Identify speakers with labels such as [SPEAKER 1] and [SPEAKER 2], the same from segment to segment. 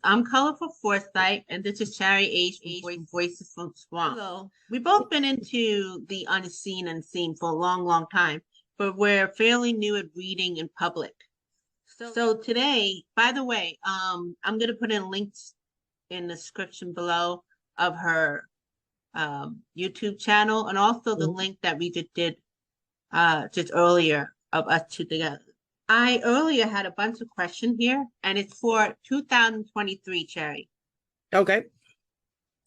[SPEAKER 1] I'm Colorful Foresight, and this is Shari H from Voices from Swamp. Hello. We've both been into the unseen and seen for a long, long time, but we're fairly new at reading in public. So today, by the way, I'm gonna put in links in the description below of her YouTube channel, and also the link that we just did just earlier of us two together. I earlier had a bunch of questions here, and it's for 2023, Shari.
[SPEAKER 2] Okay.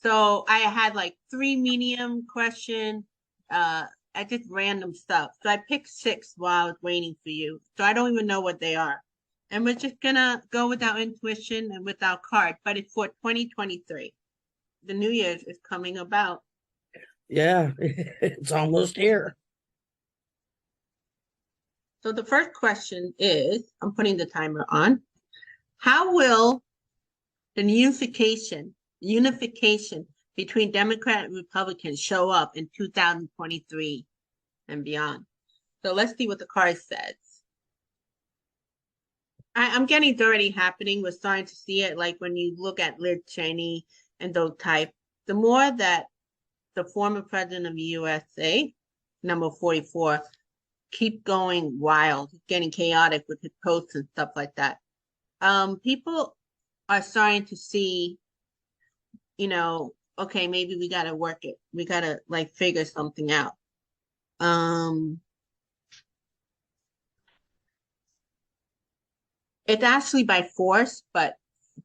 [SPEAKER 1] So I had like 3 medium questions, I just random stuff. So I picked 6 while I was waiting for you. So I don't even know what they are. And we're just gonna go with our intuition and with our card, but it's for 2023. The New Year's is coming about.
[SPEAKER 2] Yeah, it's almost here.
[SPEAKER 1] So the first question is, I'm putting the timer on. How will the unification between Democrat and Republicans show up in 2023 and beyond? So let's see what the card says. I'm getting it's already happening. We're starting to see it. Like when you look at Liz Cheney and those type, the more that the former president of the USA, number 44, keep going wild, getting chaotic with his posts and stuff like that. People are starting to see, okay, maybe we gotta work it. We gotta like figure something out. It's actually by force, but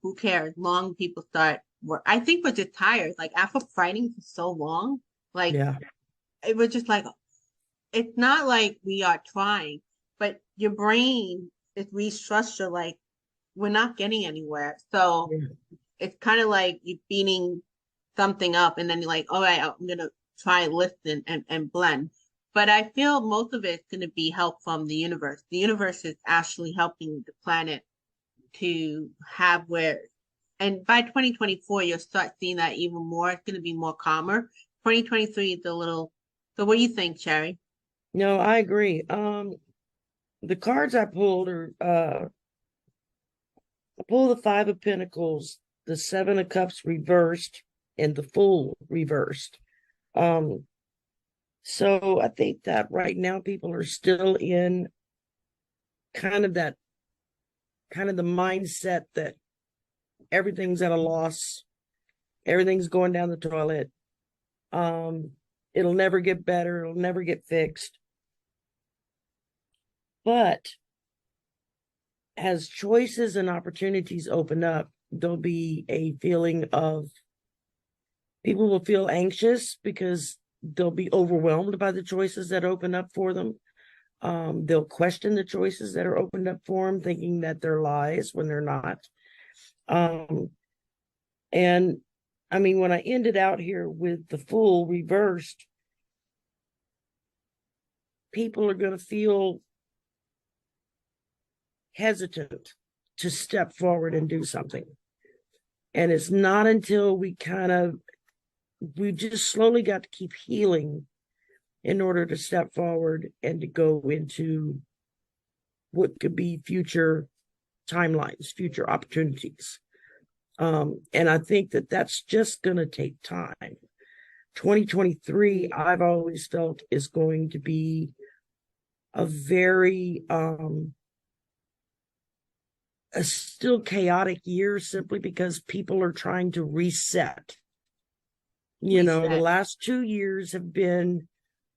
[SPEAKER 1] who cares? Long people start work. I think we're just tired. Like after fighting for so long, like it was just like, it's not like we are trying, but your brain is restructured. Like we're not getting anywhere. So it's kind of like you beating something up and then you're like, all right, I'm going to try and listen and blend. But I feel most of it's going to be help from the universe. The universe is actually helping the planet to have and by 2024, you'll start seeing that even more. It's going to be more calmer. 2023 is a little, so what do you think, Shari?
[SPEAKER 2] No, I agree. The cards I pulled are, I pulled the 5 of Pentacles, the 7 of Cups reversed, and the Fool reversed. So I think that right now people are still in kind of the mindset that everything's at a loss, everything's going down the toilet. It'll never get better, it'll never get fixed. But as choices and opportunities open up, there'll be a feeling of people will feel anxious because they'll be overwhelmed by the choices that open up for them. They'll question the choices that are opened up for them, thinking that they're lies when they're not. And I mean, when I ended out here with the Fool reversed, people are going to feel hesitant to step forward and do something. And it's not until we just slowly got to keep healing in order to step forward and to go into what could be future timelines, future opportunities. And I think that that's just going to take time. 2023, I've always felt, is going to be a very a still chaotic year, simply because people are trying to reset. The last 2 years have been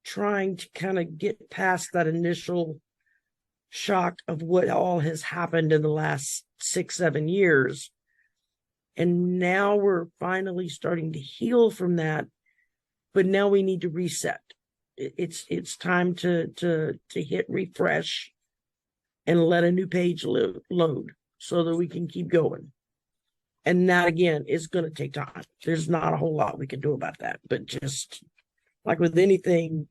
[SPEAKER 2] trying to kind of get past that initial shock of what all has happened in the last 6-7 years. And now we're finally starting to heal from that, but now we need to reset. It's time to hit refresh and let a new page load so that we can keep going. And that, again, is going to take time. There's not a whole lot we can do about that, but just like with anything,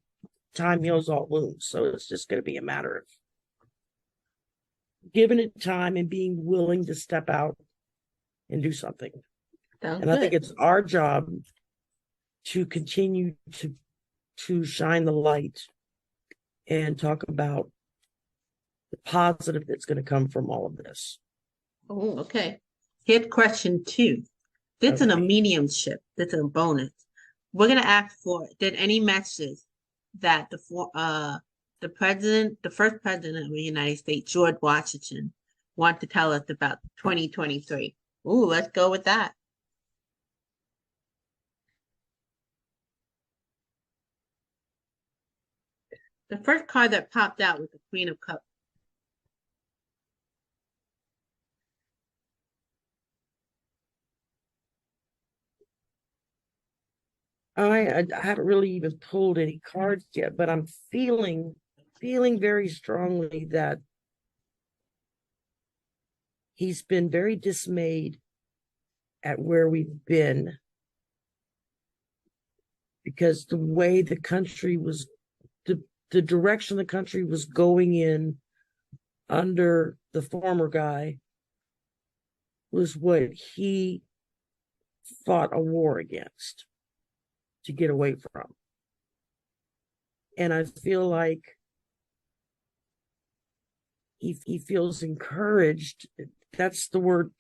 [SPEAKER 2] time heals all wounds. So it's just going to be a matter of giving it time and being willing to step out and do something. I think it's our job to continue to shine the light and talk about the positive that's going to come from all of this.
[SPEAKER 1] Oh, okay. Here's question 2. This is a
[SPEAKER 2] Okay.
[SPEAKER 1] mediumship. This is a bonus. We're gonna ask for, did any messages that the first president of the United States, George Washington, want to tell us about 2023? Ooh, let's go with that. The first card that popped out was the Queen of Cups.
[SPEAKER 2] I haven't really even pulled any cards yet, but I'm feeling very strongly that he's been very dismayed at where we've been, because the way the country was, the direction the country was going in under the former guy was what he fought a war against to get away from. And I feel like he feels encouraged. That's the word.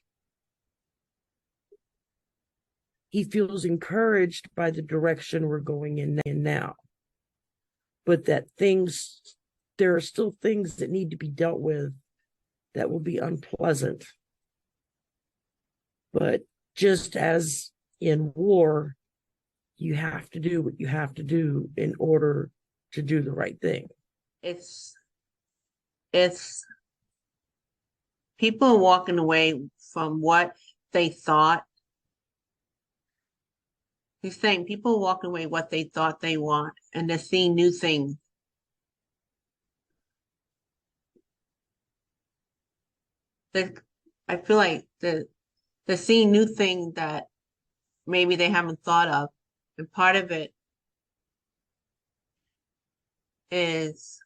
[SPEAKER 2] He feels encouraged by the direction we're going in now. But that there are still things that need to be dealt with that will be unpleasant. But just as in war, you have to do what you have to do in order to do the right thing.
[SPEAKER 1] It's people walking away from what they thought. He's saying people walking away what they thought they want, and they're seeing new things. I feel like they're seeing new things that maybe they haven't thought of. And part of it is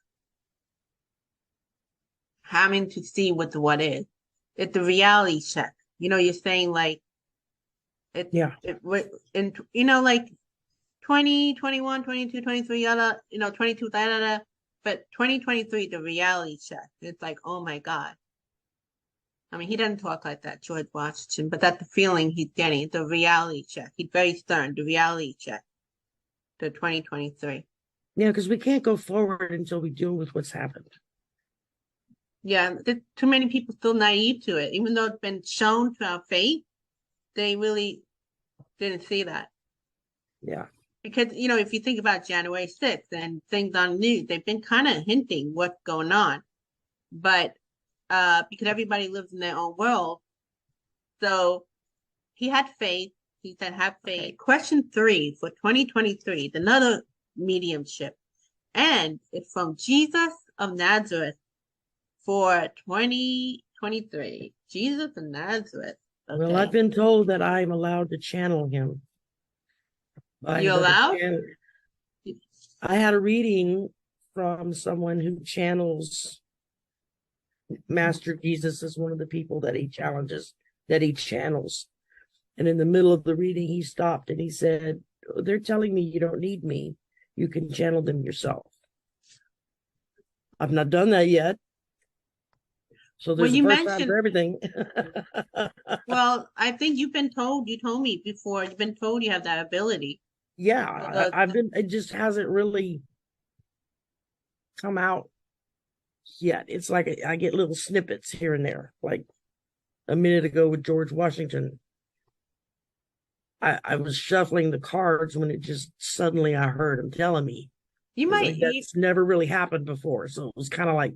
[SPEAKER 1] having to see what the what is. It's the reality check. You're saying like it,
[SPEAKER 2] yeah.
[SPEAKER 1] And like 20, 21, 22, 23, 22, but 2023, the reality check. It's like, oh my God. I mean, he doesn't talk like that, George Washington, but that's the feeling he's getting, the reality check. He's very stern, the reality check, the 2023.
[SPEAKER 2] Yeah, because we can't go forward until we deal with what's happened.
[SPEAKER 1] Yeah, too many people still naive to it. Even though it's been shown to our faith, they really didn't see that.
[SPEAKER 2] Yeah.
[SPEAKER 1] Because, if you think about January 6th and things on the news, they've been kind of hinting what's going on. But because everybody lives in their own world. So he had faith. He said, have faith. Okay. Question 3 for 2023, another mediumship. And it's from Jesus of Nazareth for 2023. Jesus of Nazareth. Okay.
[SPEAKER 2] Well, I've been told that I'm allowed to channel him.
[SPEAKER 1] You allowed?
[SPEAKER 2] I had a reading from someone who channels Master Jesus as one of the people that he channels. And in the middle of the reading, he stopped and he said, they're telling me you don't need me. You can channel them yourself. I've not done that yet. So there's a first time for everything.
[SPEAKER 1] Well, I think you told me before, you've been told you have that ability.
[SPEAKER 2] Yeah, it just hasn't really come out yet. It's like I get little snippets here and there. Like a minute ago with George Washington, I was shuffling the cards when it just suddenly I heard him telling me. That's never really happened before, so it was kind of like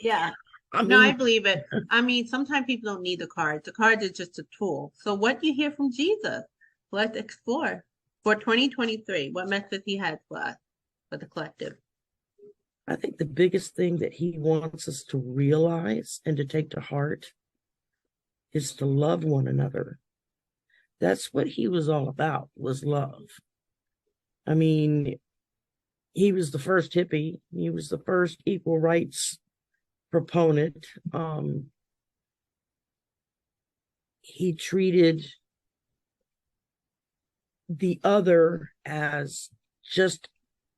[SPEAKER 1] yeah. I believe it. I mean, sometimes people don't need the cards. The cards is just a tool. So what do you hear from Jesus? Let's explore. For 2023, what message he has for us, for the collective?
[SPEAKER 2] I think the biggest thing that he wants us to realize and to take to heart is to love one another. That's what he was all about, was love. I mean, he was the first hippie. He was the first equal rights proponent. He treated the other as just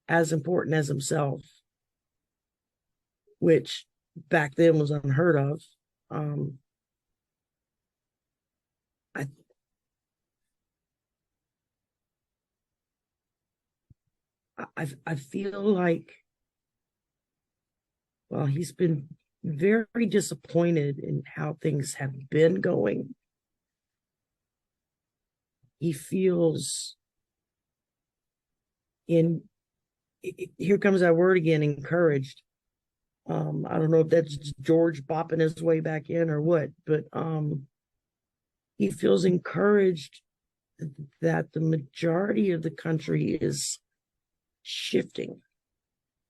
[SPEAKER 2] as important as himself, which back then was unheard of. I feel like, well, he's been very disappointed in how things have been going. He feels here comes that word again, encouraged. I don't know if that's George bopping his way back in or what, but he feels encouraged that the majority of the country is shifting.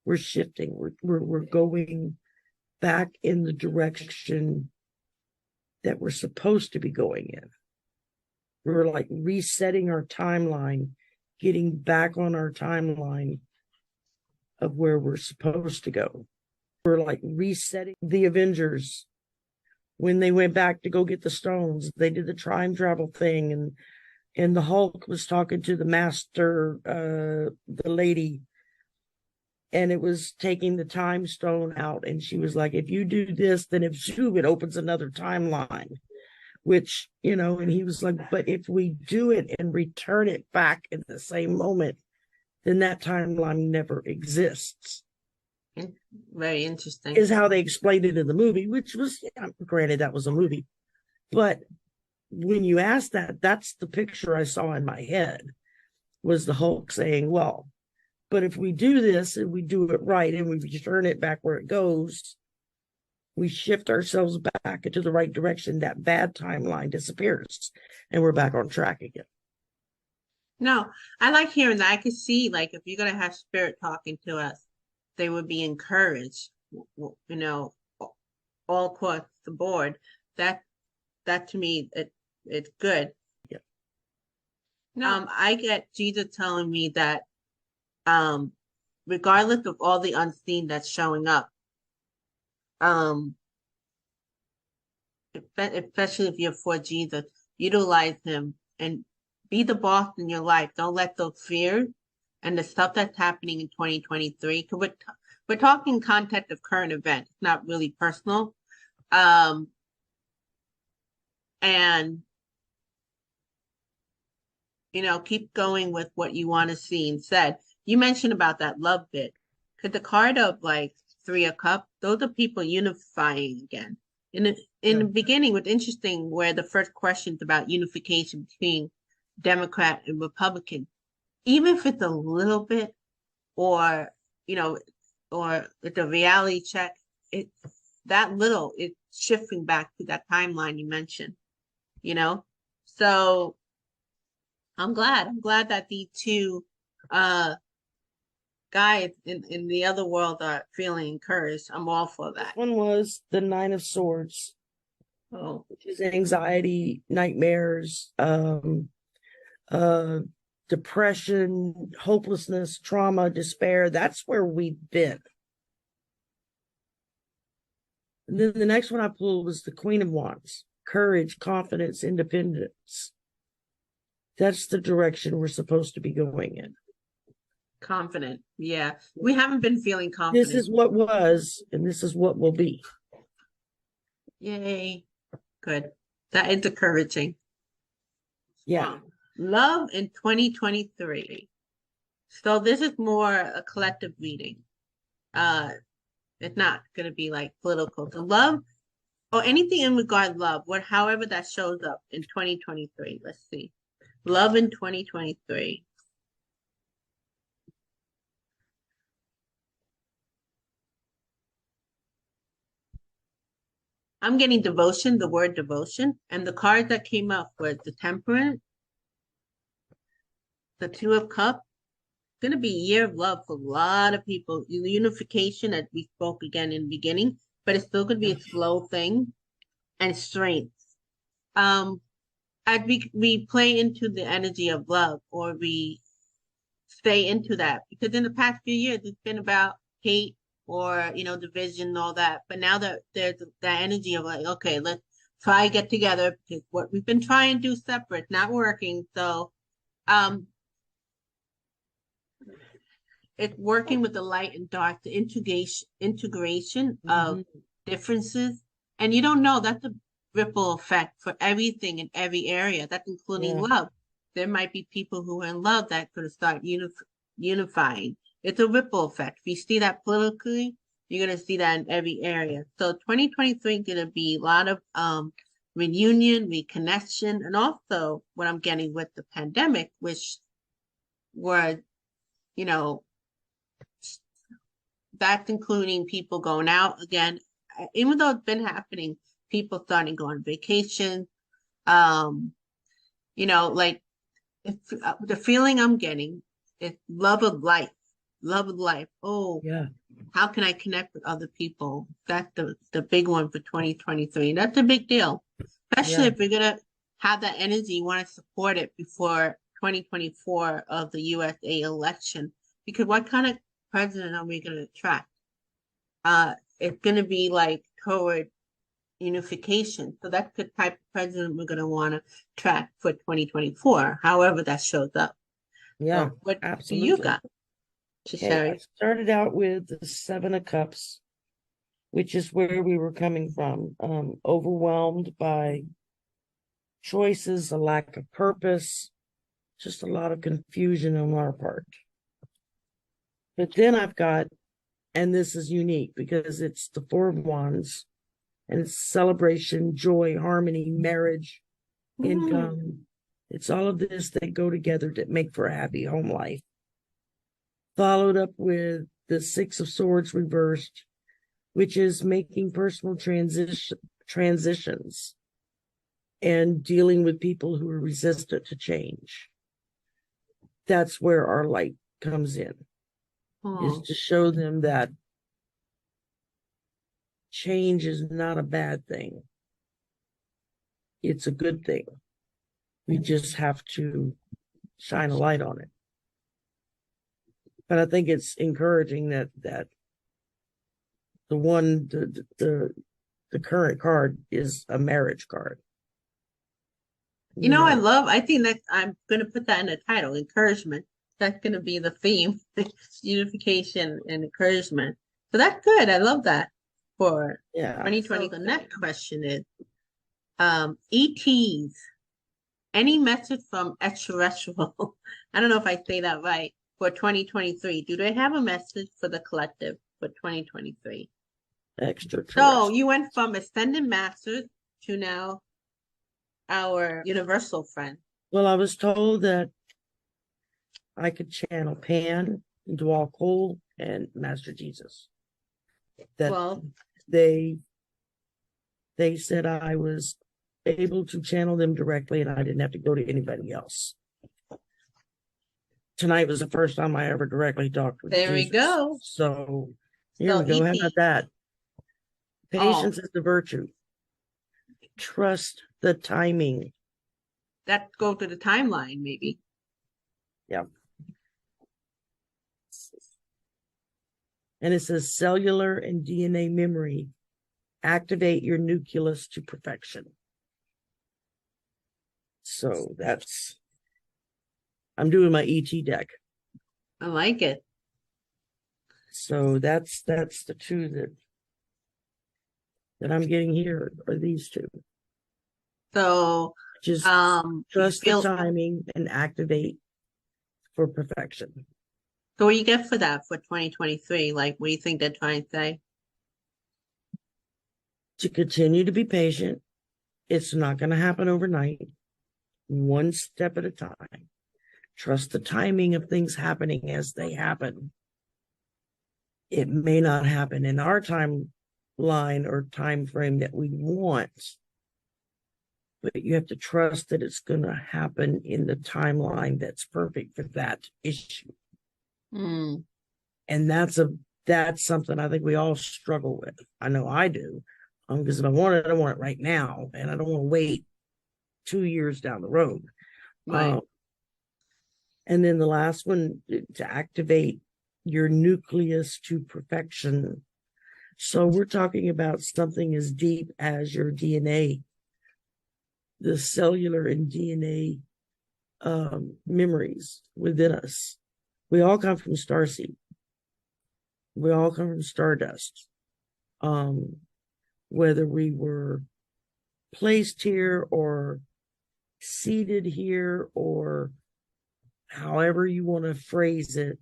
[SPEAKER 2] We're shifting. We're going back in the direction that we're supposed to be going in. We're like resetting our timeline, getting back on our timeline of where we're supposed to go. We're like resetting the Avengers. When they went back to go get the stones, they did the time travel thing, and the Hulk was talking to the master, the lady, and it was taking the time stone out, and she was like, if you do this, then if it opens another timeline, which, and he was like, but if we do it and return it back in the same moment, then that timeline never exists.
[SPEAKER 1] Very interesting.
[SPEAKER 2] Is how they explained it in the movie, which was, granted, that was a movie. But when you ask that, that's the picture I saw in my head, was the Hulk saying, well, but if we do this and we do it right and we return it back where it goes, we shift ourselves back into the right direction, that bad timeline disappears and we're back on track again.
[SPEAKER 1] No, I like hearing that. I could see, like, if you're going to have spirit talking to us, they would be encouraged, all across the board. That to me, it's good.
[SPEAKER 2] Yeah.
[SPEAKER 1] No, I get Jesus telling me that, regardless of all the unseen that's showing up, especially if you're for Jesus, utilize him and be the boss in your life. Don't let those fears and the stuff that's happening in 2023, because we're talking context of current events, not really personal. And keep going with what you want to see and said. You mentioned about that love bit, because the card of like 3 of Cups, those are people unifying again. In the beginning, what's interesting, where the first question's about unification between Democrat and Republican, even if it's a little bit, or or it's a reality check, that little is shifting back to that timeline you mentioned. So I'm glad that the two guys in the other world are feeling encouraged. I'm all for that.
[SPEAKER 2] This one was the 9 of Swords, which is anxiety, nightmares, depression, hopelessness, trauma, despair. That's where we've been. And then the next one I pulled was the Queen of Wands, courage, confidence, independence. That's the direction we're supposed to be going in.
[SPEAKER 1] Confident. Yeah. We haven't been feeling confident.
[SPEAKER 2] This is what was, and this is what will be.
[SPEAKER 1] Yay. Good. That is encouraging.
[SPEAKER 2] Yeah.
[SPEAKER 1] Love in 2023. So this is more a collective reading. It's not going to be like political. So love, or anything in regard to love, however that shows up in 2023. Let's see. Love in 2023. I'm getting devotion, the word devotion, and the card that came up was the Temperance, the 2 of Cups. It's going to be a year of love for a lot of people. The unification, as we spoke again in the beginning, but it's still going to be a slow thing, and strength. As we play into the energy of love, or we stay into that, because in the past few years, it's been about hate, or division and all that, but now that there's that energy of like, okay, let's try to get together, because what we've been trying to do separate, not working. So it's working with the light and dark, the integration of differences. And you don't know, that's ripple effect for everything in every area. That's including love. There might be people who are in love that could start unifying. It's a ripple effect. If you see that politically, you're going to see that in every area. So 2023 is going to be a lot of reunion, reconnection, and also what I'm getting with the pandemic, which were, you know, that's including people going out again. Even though it's been happening, people starting to go on vacation. You know, like the feeling I'm getting is love of life, love of life. Oh,
[SPEAKER 2] yeah.
[SPEAKER 1] How can I connect with other people? That's the big one for 2023. That's a big deal, especially if we're gonna have that energy. You want to support it before 2024 of the USA election, because what kind of president are we going to attract? It's going to be like toward unification. So that's the type of president we're going to want to attract for 2024, however that shows up.
[SPEAKER 2] Yeah,
[SPEAKER 1] so what
[SPEAKER 2] absolutely.
[SPEAKER 1] do you got?
[SPEAKER 2] Okay, I started out with the Seven of Cups, which is where we were coming from, overwhelmed by choices, a lack of purpose, just a lot of confusion on our part. But then I've got, and this is unique because it's the Four of Wands, and it's celebration, joy, harmony, marriage, income. It's all of this that go together to make for a happy home life. Followed up with the Six of Swords reversed, which is making personal transitions and dealing with people who are resistant to change. That's where our light comes in, is to show them that change is not a bad thing. It's a good thing. We just have to shine a light on it. But I think it's encouraging that the current card is a marriage card.
[SPEAKER 1] You know, I think that I'm going to put that in the title, encouragement. That's going to be the theme, unification and encouragement. So that's good. I love that for 2020. The next question is, ETs, any message from Extraterrestrial? I don't know if I say that right. For 2023, do they have a message for the collective for 2023?
[SPEAKER 2] Extraterrestrial.
[SPEAKER 1] So you went from Ascended Masters to now our universal friend.
[SPEAKER 2] Well, I was told that I could channel Pan, Dwal Cole, and Master Jesus. That they said I was able to channel them directly and I didn't have to go to anybody else. Tonight was the first time I ever directly talked with
[SPEAKER 1] Jesus.
[SPEAKER 2] We go. So here we go. How about that? Patience is the virtue. Trust the timing.
[SPEAKER 1] That go to the timeline, maybe.
[SPEAKER 2] Yeah. And it says cellular and DNA memory. Activate your nucleus to perfection. So I'm doing my ET deck.
[SPEAKER 1] I like it.
[SPEAKER 2] So that's the two that I'm getting here are these two.
[SPEAKER 1] So
[SPEAKER 2] just trust the timing and activate for perfection.
[SPEAKER 1] So what do you get for that for 2023? Like, what do you think they're trying to say?
[SPEAKER 2] To continue to be patient. It's not going to happen overnight. One step at a time. Trust the timing of things happening as they happen. It may not happen in our timeline or time frame that we want, but you have to trust that it's going to happen in the timeline that's perfect for that issue. And that's something I think we all struggle with. I know I do, because if I want it right now, and I don't want to wait 2 years down the road.
[SPEAKER 1] Right.
[SPEAKER 2] And then the last one, to activate your nucleus to perfection. So we're talking about something as deep as your DNA, the cellular and DNA memories within us. We all come from starseed. We all come from stardust. Whether we were placed here or seated here, or however you want to phrase it,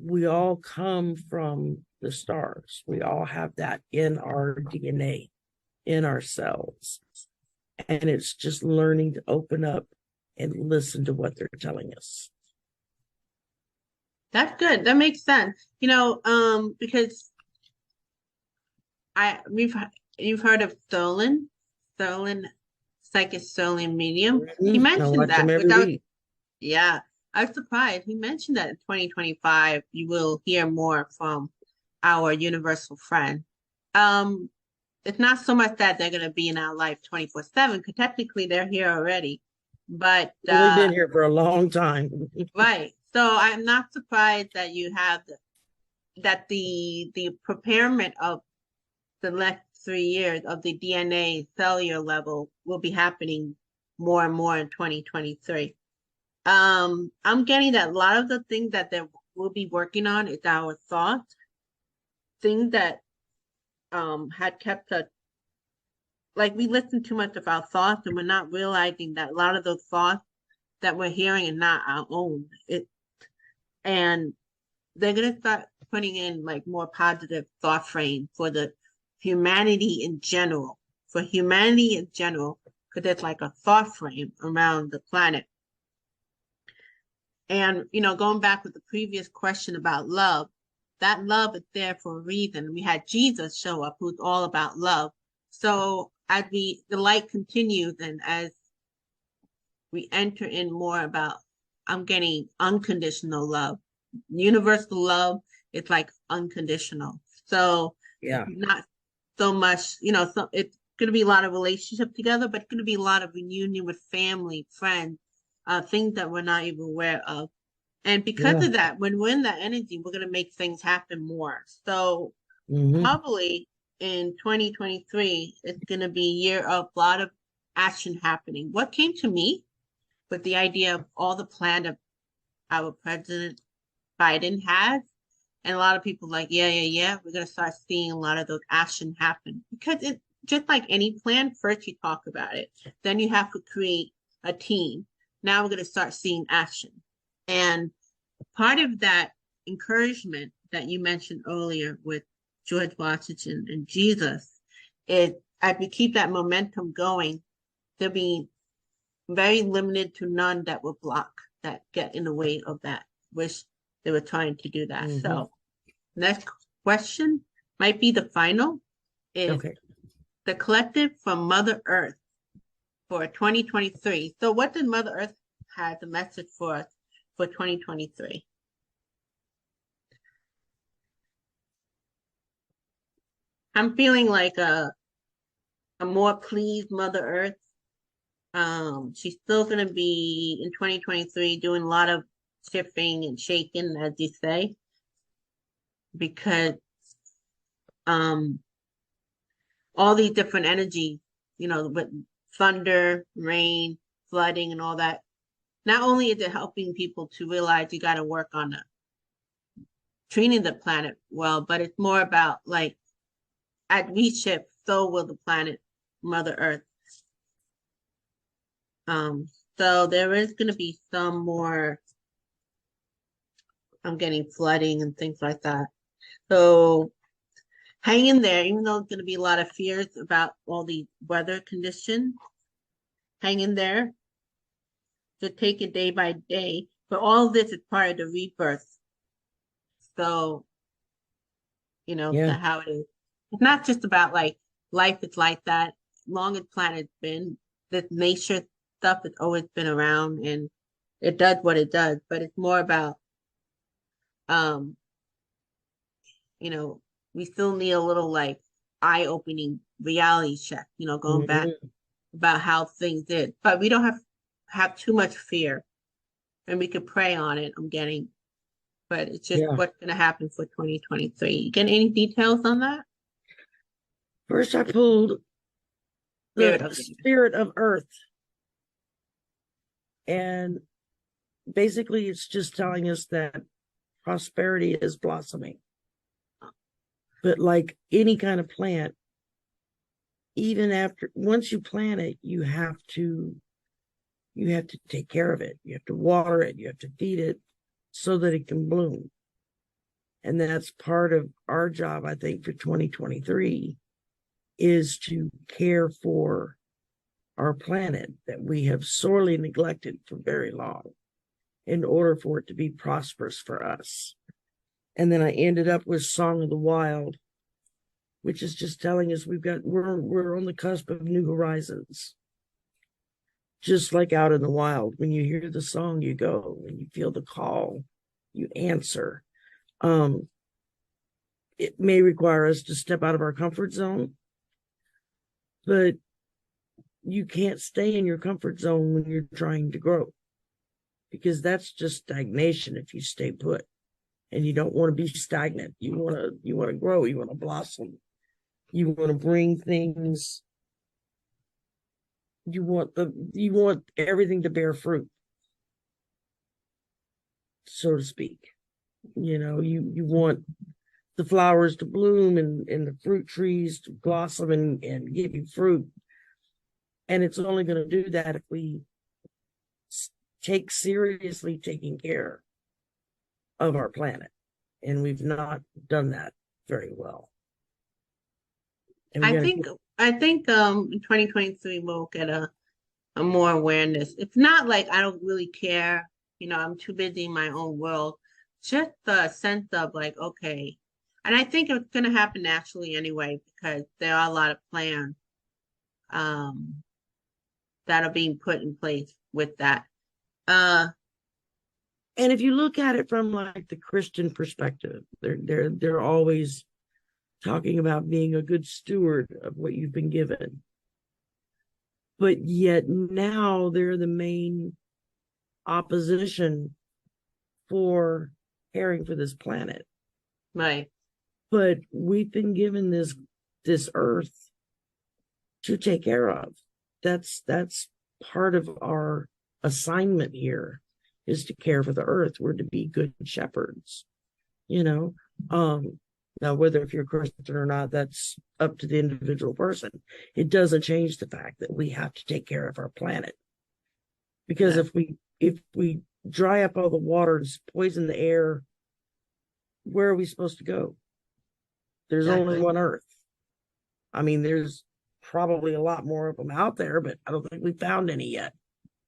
[SPEAKER 2] we all come from the stars. We all have that in our DNA, in ourselves. And it's just learning to open up and listen to what they're telling us.
[SPEAKER 1] That's good. That makes sense. Because you've heard of Stolen psychic Stolen medium. He mentioned that, yeah, I was surprised. He mentioned that in 2025 you will hear more from our universal friend. It's not so much that they're gonna be in our life 24/7, because technically they're here already. But
[SPEAKER 2] they've been here for a long time.
[SPEAKER 1] Right. So I'm not surprised that you have the preparement of the next 3 years of the DNA cellular level will be happening more and more in 2023. I'm getting that a lot of the things that they will be working on is our thoughts, things that had kept us, like, we listen too much of our thoughts, and we're not realizing that a lot of those thoughts that we're hearing are not our own. And they're gonna start putting in like more positive thought frame for the humanity in general. Because there's like a thought frame around the planet. And going back with the previous question about love, that love is there for a reason. We had Jesus show up, who's all about love. So as the light continues, and as we enter in more about, I'm getting unconditional love. Universal love, it's like unconditional. So
[SPEAKER 2] yeah,
[SPEAKER 1] not so much, so it's going to be a lot of relationship together, but it's going to be a lot of reunion with family, friends, things that we're not even aware of. And because of that, when we're in that energy, we're going to make things happen more. So probably in 2023, it's going to be a year of a lot of action happening. What came to me with the idea of all the plan that our President Biden has, and a lot of people like, yeah, we're going to start seeing a lot of those action happen. Because it's just like any plan, first you talk about it, then you have to create a team. Now we're going to start seeing action. And part of that encouragement that you mentioned earlier with George Washington and Jesus is, as we keep that momentum going, there'll be very limited to none that will block, that get in the way of that. Wish they were trying to do that. So next question might be the final, is the collective from Mother Earth for 2023. So what did Mother Earth have the message for us for 2023? I'm feeling like a more pleased Mother Earth. She's still going to be in 2023 doing a lot of shifting and shaking, as you say, because all these different energies, with thunder, rain, flooding, and all that, not only is it helping people to realize you got to work on treating the planet well, but it's more about like, as we shift, so will the planet, Mother Earth. So there is going to be some more, I'm getting flooding and things like that. So hang in there, even though there's going to be a lot of fears about all the weather conditions. Hang in there. So take it day by day. But all of this is part of the rebirth. So, that's how it is. It's not just about like life is like that. Long as planet's been, this nature stuff has always been around, and it does what it does. But it's more about, we still need a little like eye-opening reality check, going back about how things did. But we don't have too much fear, and we could pray on it, but it's just what's going to happen for 2023. You get any details on that?
[SPEAKER 2] First, I pulled the Spirit of Earth. And basically, it's just telling us that prosperity is blossoming. But like any kind of plant, even after, once you plant it, you have to take care of it. You have to water it, you have to feed it so that it can bloom. And that's part of our job, I think, for 2023, is to care for our planet that we have sorely neglected for very long in order for it to be prosperous for us. And then I ended up with Song of the Wild, which is just telling us we're on the cusp of new horizons. Just like out in the wild, when you hear the song, you go. When you feel the call, you answer. It may require us to step out of our comfort zone, but you can't stay in your comfort zone when you're trying to grow, because that's just stagnation if you stay put. And you don't want to be stagnant. You want to grow, you want to blossom. You want to bring things, you want everything to bear fruit, so to speak. You want the flowers to bloom and the fruit trees to blossom and give you fruit. And it's only going to do that if we take seriously taking care of our planet. And we've not done that very well.
[SPEAKER 1] I think in 2023 we'll get a more awareness. It's not like I don't really care, I'm too busy in my own world. Just the sense of like, okay. And I think it's gonna happen naturally anyway, because there are a lot of plans that are being put in place with that.
[SPEAKER 2] And if you look at it from like the Christian perspective, they're always talking about being a good steward of what you've been given. But yet now they're the main opposition for caring for this planet.
[SPEAKER 1] Right.
[SPEAKER 2] But we've been given this earth to take care of. That's part of our assignment here, is to care for the earth. We're to be good shepherds, Now, whether if you're a Christian or not, that's up to the individual person. It doesn't change the fact that we have to take care of our planet. Because if we dry up all the water and poison the air, where are we supposed to go? There's only one Earth. I mean, there's probably a lot more of them out there, but I don't think we found any yet.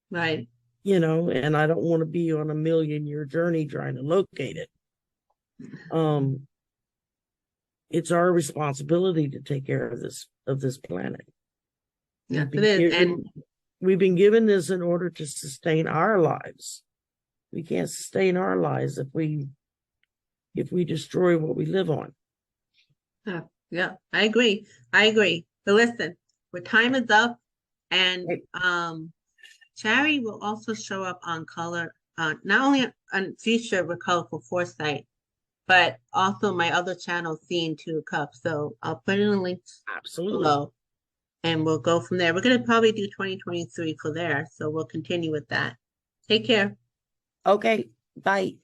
[SPEAKER 1] Right.
[SPEAKER 2] And I don't want to be on a 1,000,000-year journey trying to locate it. It's our responsibility to take care of this planet.
[SPEAKER 1] Yeah, it is. And
[SPEAKER 2] we've been given this in order to sustain our lives. We can't sustain our lives if we destroy what we live on.
[SPEAKER 1] Yeah, I agree. But listen, our time is up, and Shari will also show up on color, not only on future with Colorful Foresight, but also my other channel, Seeing Two Cups. So I'll put in a link below, and we'll go from there. We're going to probably do 2023 for there, so we'll continue with that. Take care.
[SPEAKER 2] Okay, bye.